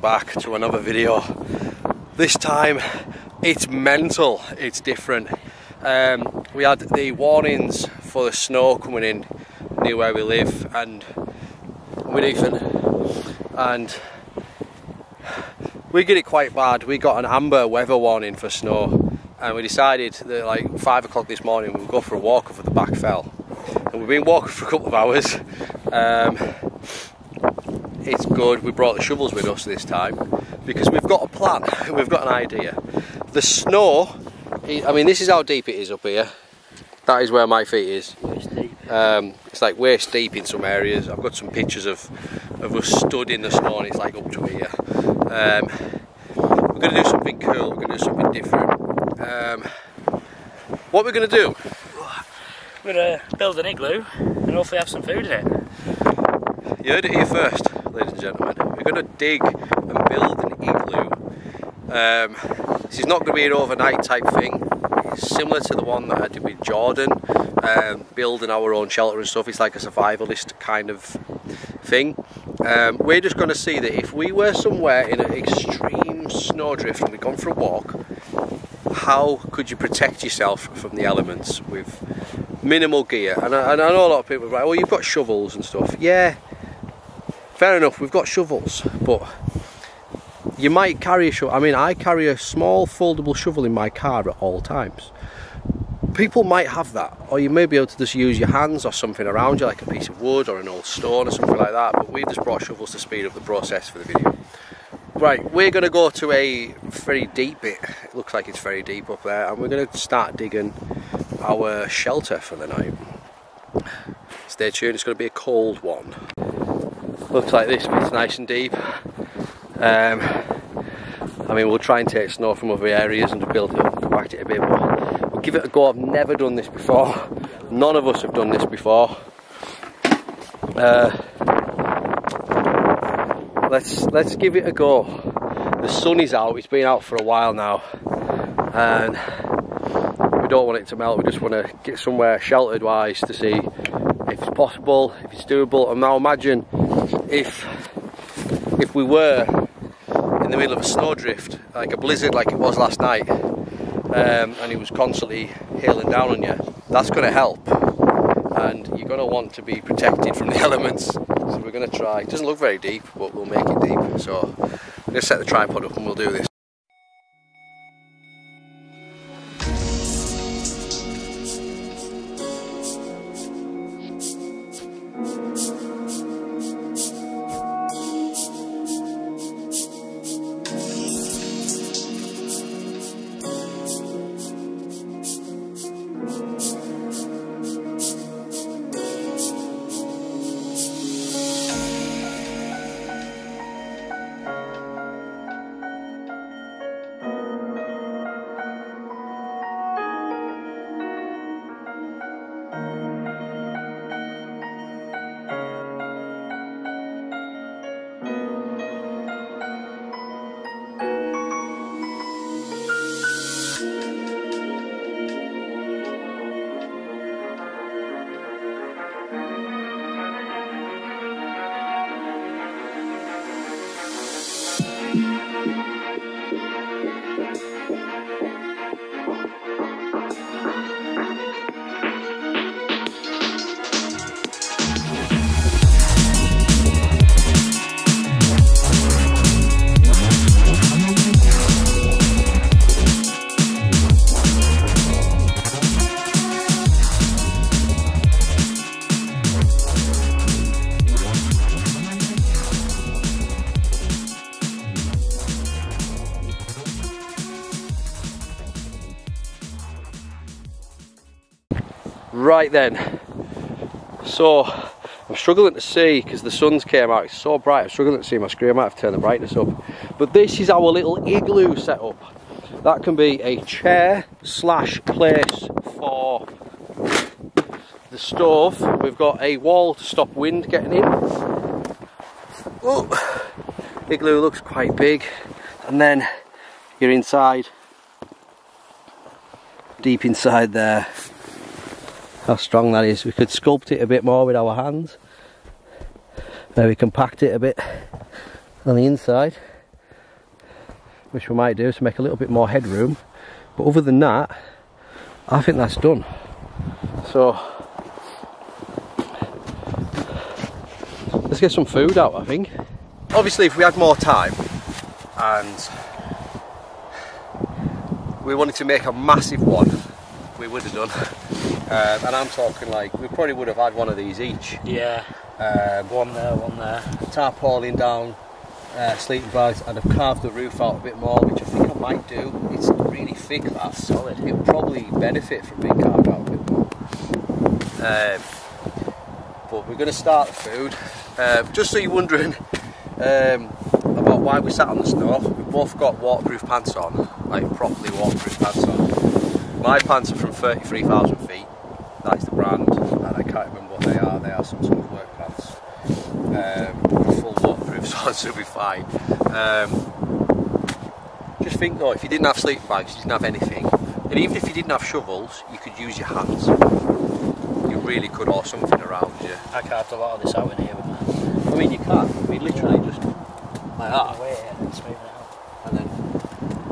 welcome back to another video. This time it's mental, it's different. We had the warnings for the snow coming in near where we live and with Ethan, and we get it quite bad. We got an amber weather warning for snow, and we decided that like 5 o'clock this morning we'll go for a walk over the back fell, and we've been walking for a couple of hours. It's good. We brought the shovels with us this time because we've got a plan, we've got an idea. The snow, I mean, this is how deep it is up here. That is where my feet is. Waist deep. It's like waist deep in some areas. I've got some pictures of us stood in the snow and it's like up to here. We're going to do something cool, we're going to do something different. What we're going to do? We're going to build an igloo and hopefully have some food in it. You heard it here first, ladies and gentlemen. We're going to dig and build an igloo. This is not going to be an overnight type thing. It's similar to the one that I did with Jordan, building our own shelter and stuff. It's like a survivalist kind of thing. We're just going to see that if we were somewhere in an extreme snowdrift and we'd gone for a walk, how could you protect yourself from the elements with minimal gear? And I know a lot of people are like, oh, you've got shovels and stuff. Yeah, fair enough, we've got shovels, but you might carry a shovel. I mean, I carry a small foldable shovel in my car at all times. People might have that, or you may be able to just use your hands or something around you, like a piece of wood or an old stone or something like that, but we've just brought shovels to speed up the process for the video. Right, we're going to go to a very deep bit. It looks like it's very deep up there, and we're going to start digging our shelter for the night. Stay tuned, it's going to be a cold one. Looks like this bit's nice and deep. I mean, we'll try and take snow from other areas and build it up, compact it a bit, but we'll give it a go. I've never done this before. None of us have done this before. Let's give it a go. The sun is out, it's been out for a while now, and we don't want it to melt. We just want to get somewhere sheltered wise to see if it's possible, if it's doable. And now imagine if we were in the middle of a snowdrift, like a blizzard like it was last night, and it was constantly hailing down on you. That's going to help, and you're going to want to be protected from the elements. So we're going to try. It doesn't look very deep, but we'll make it deep. So I'm going to set the tripod up and we'll do this. Right then, so I'm struggling to see because the sun's came out, it's so bright, I'm struggling to see my screen. I might have to turn the brightness up. But this is our little igloo setup. That can be a chair slash place for the stove. We've got a wall to stop wind getting in. Oh, igloo looks quite big, and then you're inside, deep inside there. How strong that is. We could sculpt it a bit more with our hands. Maybe compact it a bit on the inside. which we might do to make a little bit more headroom. But other than that, I think that's done. So let's get some food out, I think. Obviously, if we had more time and we wanted to make a massive one, we would have done. And I'm talking like, we probably would have had one of these each. Yeah. One there, one there. Tarpaulin down, sleeping bags, and I've carved the roof out a bit more, which I think I might do. It's really thick, that's solid. It would probably benefit from being carved out a bit more. But we're going to start the food. Just so you're wondering about why we sat on the snow, we've both got waterproof pants on, like properly waterproof pants on. My pants are from 33,000 feet, that's the brand, and I can't remember what they are some sort of work pants. Full waterproof, so it should be fine. Just think though, if you didn't have sleeping bags, you didn't have anything, and even if you didn't have shovels, you could use your hands. You really could, or something around you. I carved a lot of this out in here with I mean, you can. I mean, literally just like that. Away and smooth it out. And then,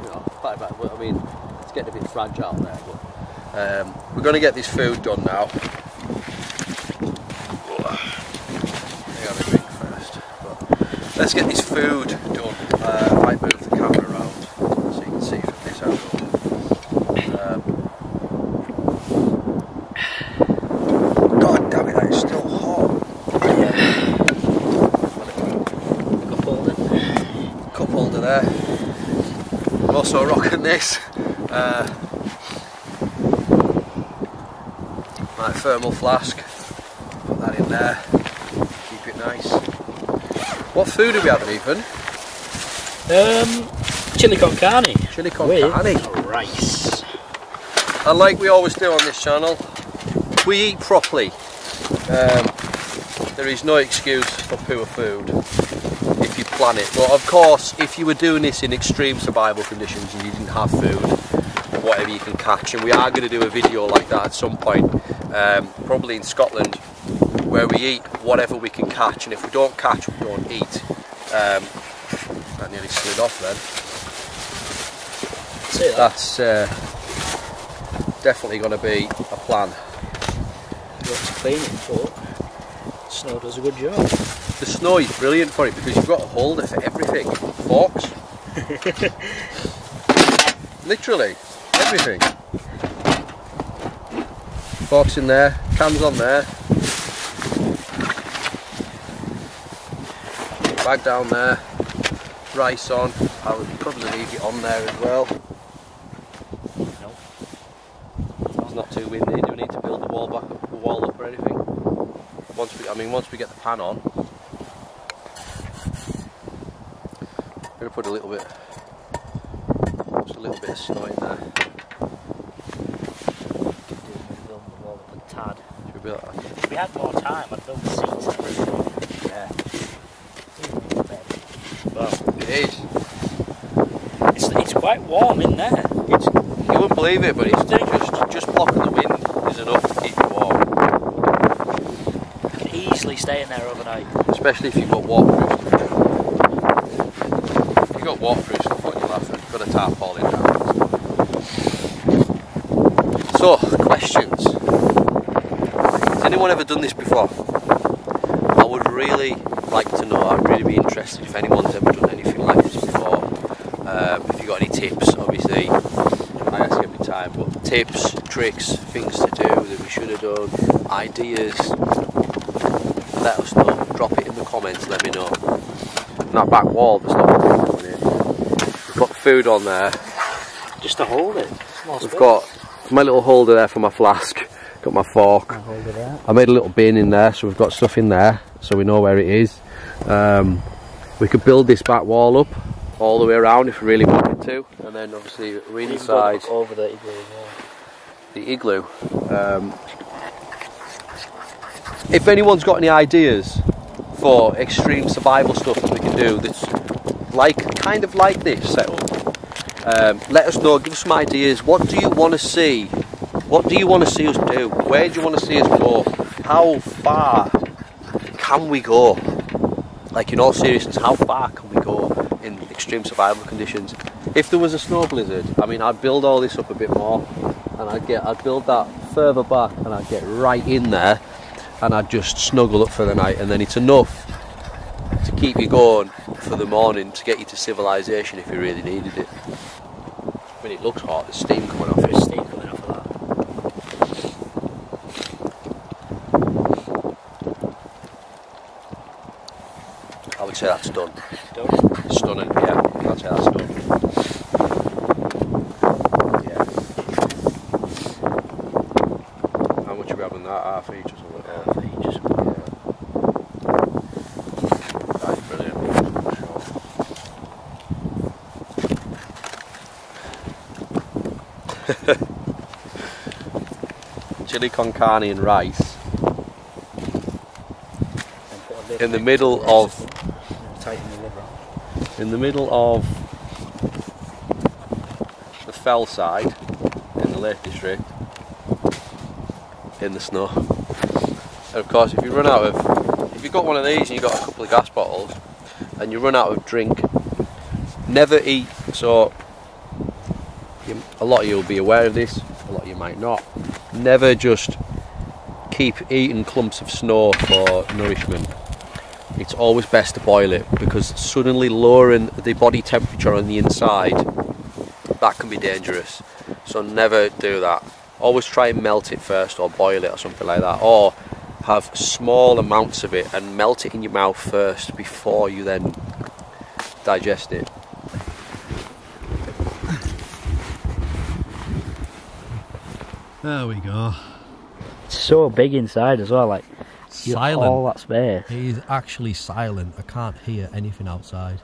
you know, I mean, it's getting a bit fragile there, but we're going to get this food done now. I got a drink first. But let's get this food done. I might move the camera around so you can see from this angle. God damn it, that is still hot. Cup holder there. I'm also rocking this. My thermal flask. Put that in there. Keep it nice. What food are we having, Ethan? Chili con carne. Chili con carne. Rice. And like we always do on this channel, we eat properly. There is no excuse for poor food if you plan it. But of course, if you were doing this in extreme survival conditions and you didn't have food, whatever you can catch, and we are going to do a video like that at some point, probably in Scotland, where we eat whatever we can catch, and if we don't catch, we don't eat. That nearly slid off then. See that? That's definitely going to be a plan. You have to clean it, but snow does a good job. The snow is brilliant for it because you've got a holder for everything. Forks. Literally, everything. Forks in there, cans on there. Bag down there. Rice on. I would probably leave it on there as well. Nope. It's not too windy. Do we need to build the wall up or anything? Once we get the pan on, I'm going to put a little bit, just a little bit of snow in there. Build the wall up a tad. Should we build that? If we had more time, I'd build the seats and everything. Yeah. Well, it is. It's quite warm in there. You wouldn't believe it, but it's just blocking the wind is enough to keep you warm. You can easily stay in there overnight. Especially if you've got waterproof stuff. If you've got waterproof stuff on, you're laughing. You've got a tarpaulin down. So, questions. Has anyone ever done this before? I would really like to know. I'd really be interested if anyone's ever done anything like this before. If you've got any tips, obviously I ask every time, but tips, tricks, things to do that we should have done, ideas, let us know. Drop it in the comments, let me know. And that back wall that's not coming in. We've got the food on there. Just to hold it. We've got my little holder there for my flask. Got my fork. I made a little bin in there, so we've got stuff in there, so we know where it is. We could build this back wall up all the way around if we really wanted to, and then obviously we're inside over the igloo as well. The igloo. If anyone's got any ideas for extreme survival stuff that we can do that's kind of like this setup, let us know. Give us some ideas. What do you want to see? What do you want to see us do? Where do you want to see us go? How far can we go? Like, in all seriousness, how far can we go in extreme survival conditions? If there was a snow blizzard, I mean, I'd build all this up a bit more, and I'd build that further back, and I'd get right in there, and I'd just snuggle up for the night, and then it's enough to keep you going for the morning, to get you to civilization if you really needed it. I mean, it looks hot. There's steam coming off it. There's steam coming off of that. I would say that's done. Done? Stunning, yeah. I'd say that's done. Yeah. How much are we having that? Half each or something? Half each or something. Yeah. That is brilliant. Chili con carne and rice in the middle of the fell side in the Lake District in the snow. And of course, if you've got one of these and you've got a couple of gas bottles and you run out of drink, never eat. So a lot of you will be aware of this, a lot of you might not. Never just keep eating clumps of snow for nourishment. It's always best to boil it, because suddenly lowering the body temperature on the inside, that can be dangerous. So never do that. Always try and melt it first, or boil it or something like that, or have small amounts of it and melt it in your mouth first before you then digest it. There we go. It's so big inside as well, like Silent. All that space. It is actually silent. I can't hear anything outside.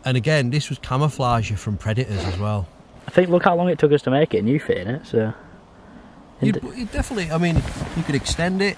And again, this was camouflage from predators as well. I think, look how long it took us to make it, and you fit in it, so... You'd definitely, I mean, you could extend it.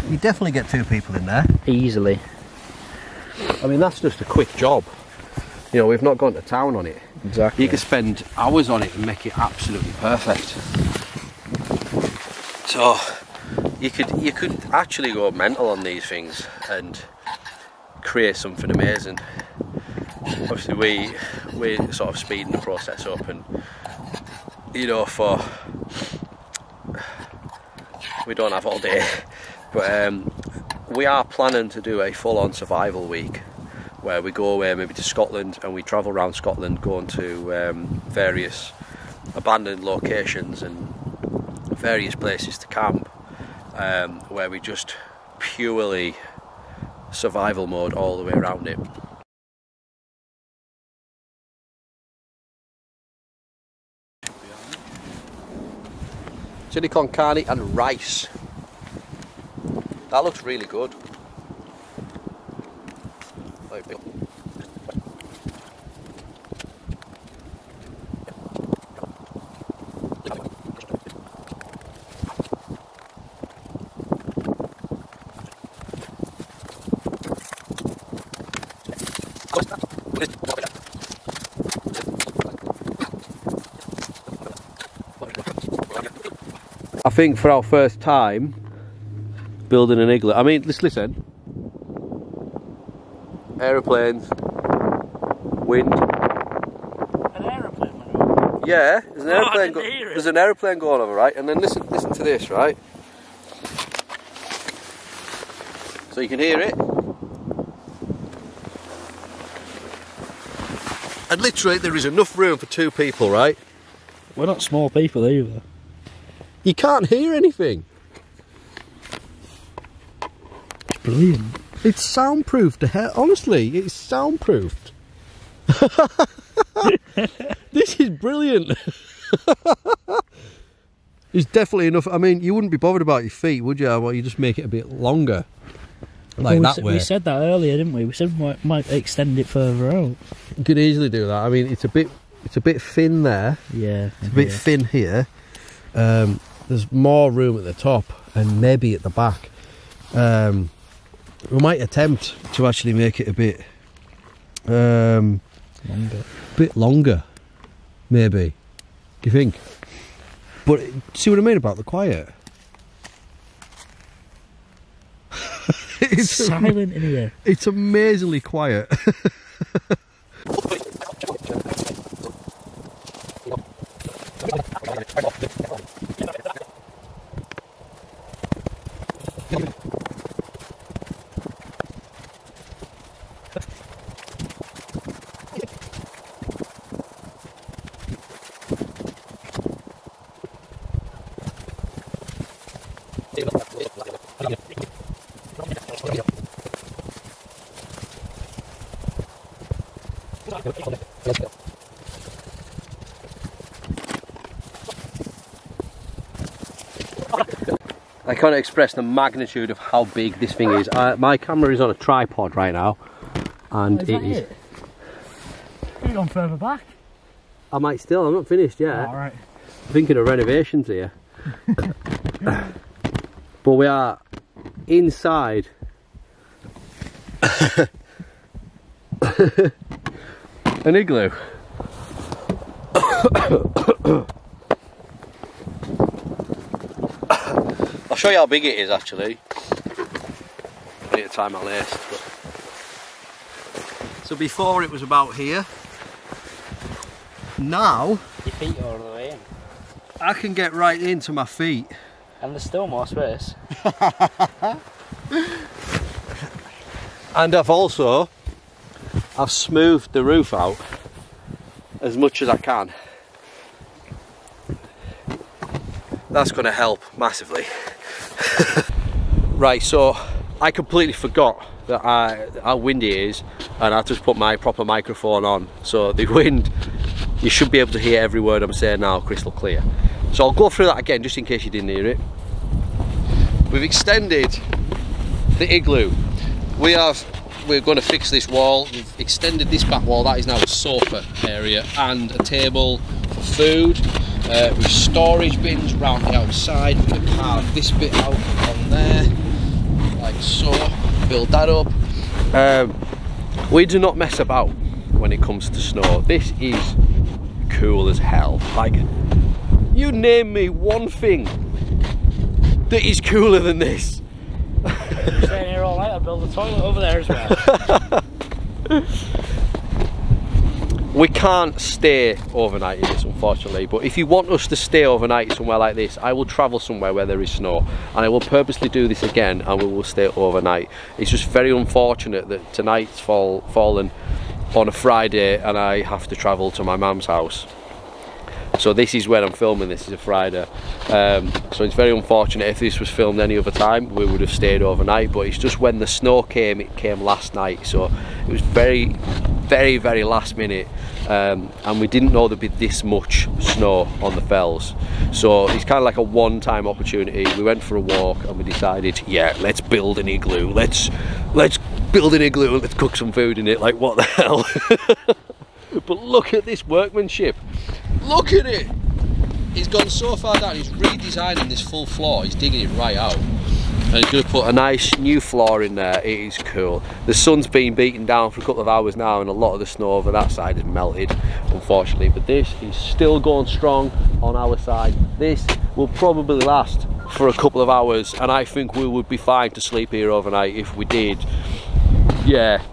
You'd definitely get 2 people in there. Easily. I mean, that's just a quick job. You know, we've not gone to town on it. Exactly. You could spend hours on it and make it absolutely perfect. So, you could actually go mental on these things and create something amazing. Obviously, we're sort of speeding the process up, and you know, we don't have all day, but we are planning to do a full-on survival week where we go away maybe to Scotland, and we travel around Scotland going to various abandoned locations and various places to camp, where we just purely survival mode all the way around it. Chili con carne and rice. That looks really good. I think for our first time building an igloo, I mean, let's listen. Aeroplanes, wind. An aeroplane? Yeah, there's an aeroplane. There's an aeroplane going over, right? And then listen to this, right? So you can hear it. And literally, there is enough room for 2 people, right? We're not small people either. You can't hear anything. It's brilliant. It's soundproof to hell. Honestly, it's soundproofed. This is brilliant. It's definitely enough. I mean, you wouldn't be bothered about your feet, would you? Well, you just make it a bit longer. Like well, that way. We said that earlier, didn't we? We said we might extend it further out. You could easily do that. I mean, it's a bit thin there. Yeah. It's a bit thin here. There's more room at the top and maybe at the back. We might attempt to actually make it a bit longer, maybe. Do you think? But see what I mean about the quiet? It's silent in here. It's amazingly quiet. I can't express the magnitude of how big this thing is. My camera is on a tripod right now, and it is. Could have gone further back. I might still. I'm not finished yet. Oh, right. I'm thinking of renovations here. But we are inside an igloo. I'll show you how big it is actually. I need to tie my lace. So before it was about here. Now your feet are all the way in. I can get right into my feet. And there's still more space. And I've smoothed the roof out as much as I can. That's going to help massively. Right, so I completely forgot that how windy it is, and I just put my proper microphone on, so the wind, you should be able to hear every word I'm saying now crystal clear. So I'll go through that again just in case you didn't hear it. We've extended the igloo. We're going to fix this wall. We've extended this back wall. That is now a sofa area and a table for food. With storage bins round the outside. We're going to carve this bit out on there, like so. Build that up. We do not mess about when it comes to snow. This is cool as hell. Like, you name me one thing that is cooler than this. I'm staying here all night. I'll build a toilet over there as well. We can't stay overnight in this, unfortunately, but if you want us to stay overnight somewhere like this, I will travel somewhere where there is snow, and I will purposely do this again, and we will stay overnight. It's just very unfortunate that tonight's fallen on a Friday and I have to travel to my mum's house. So this is where I'm filming. This is a Friday, so it's very unfortunate. If this was filmed any other time, we would have stayed overnight, but it's just when the snow came, it came last night, so it was very last minute, and we didn't know there'd be this much snow on the fells, so it's kind of like a one-time opportunity. We went for a walk and we decided, yeah, let's build an igloo, let's build an igloo and let's cook some food in it. Like, what the hell? But look at this workmanship. Look at it! He's gone so far down, he's redesigning this full floor, he's digging it right out. And he's going to put a nice new floor in there. It is cool. The sun's been beaten down for a couple of hours now, and a lot of the snow over that side has melted, unfortunately. But this is still going strong on our side. This will probably last for a couple of hours, and I think we would be fine to sleep here overnight if we did. Yeah.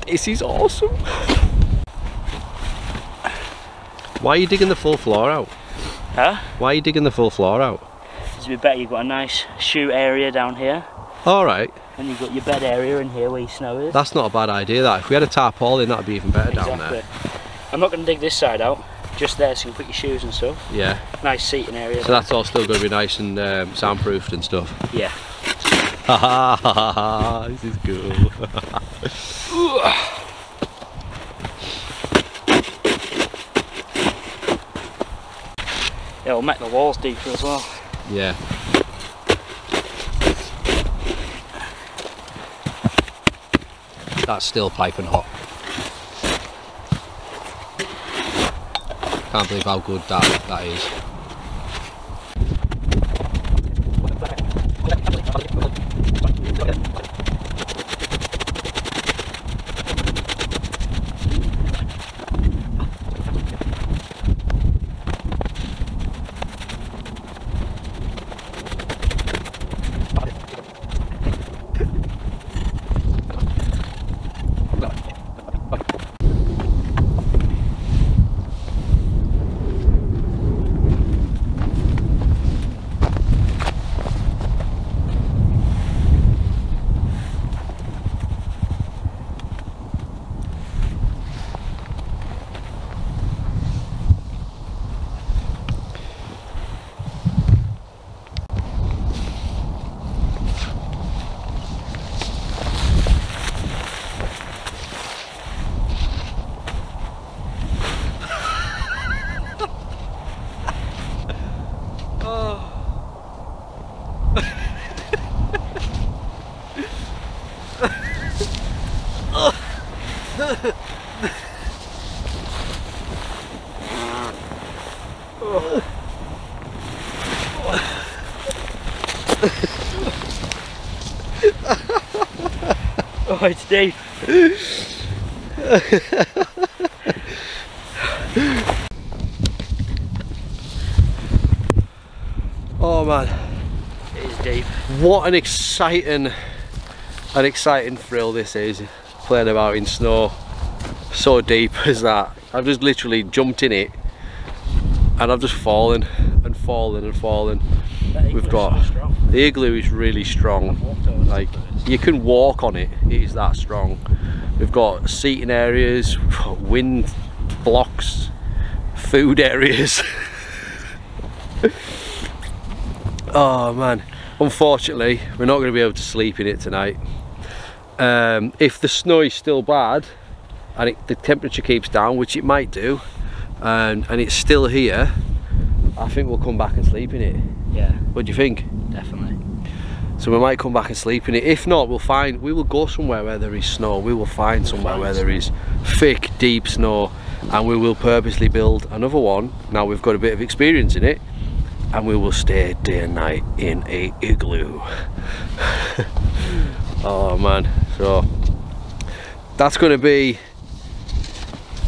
This is awesome. Why are you digging the full floor out? Huh? Why are you digging the full floor out? Because we bet you've got a nice shoe area down here. Alright. And you've got your bed area in here where your snow is. That's not a bad idea, that. If we had a tarpaulin, that'd be even better down there. I'm not going to dig this side out, just there so you can put your shoes and stuff. Yeah. Nice seating area. So that's all still going to be nice and soundproofed and stuff? Yeah. Ha ha ha ha, this is cool. It'll make the walls deeper as well. Yeah. That's still piping hot. Can't believe how good that is. Oh. Oh, it's deep. Oh man, It is deep. what an exciting thrill this is, playing about in snow so deep as that. I've just literally jumped in it and I've just fallen and fallen and fallen. We've got so the igloo is really strong, like you can walk on it, it is that strong. We've got seating areas, wind blocks, food areas. Oh man, unfortunately we're not going to be able to sleep in it tonight. If the snow is still bad and the temperature keeps down, which it might do, and it's still here, I think we'll come back and sleep in it. Yeah. What do you think? Definitely. So we might come back and sleep in it. If not, we will go somewhere where there is snow. We will find somewhere where there is thick, deep snow, and we will purposely build another one. Now we've got a bit of experience in it, and we will stay day and night in a igloo. Oh man, so that's going to be,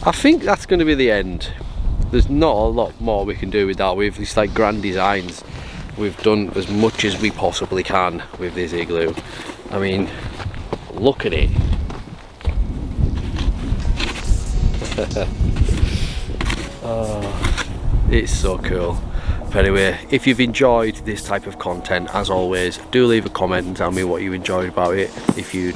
I think that's going to be the end. There's not a lot more we can do with that. We've these like grand designs. We've done as much as we possibly can with this igloo. I mean, look at it. Oh, it's so cool. But anyway, if you've enjoyed this type of content, as always, do leave a comment and tell me what you enjoyed about it. If you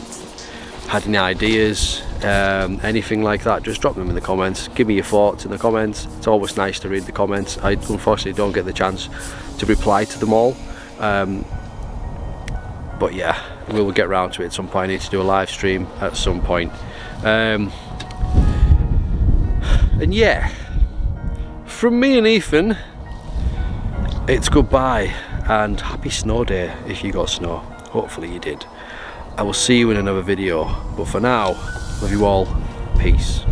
had any ideas, anything like that, just drop them in the comments. Give me your thoughts in the comments. It's always nice to read the comments. I unfortunately don't get the chance to reply to them all, but yeah, we will get around to it at some point. I need to do a live stream at some point, and yeah, from me and Ethan, it's goodbye and happy snow day if you got snow. Hopefully you did. I will see you in another video, but for now, love you all, peace.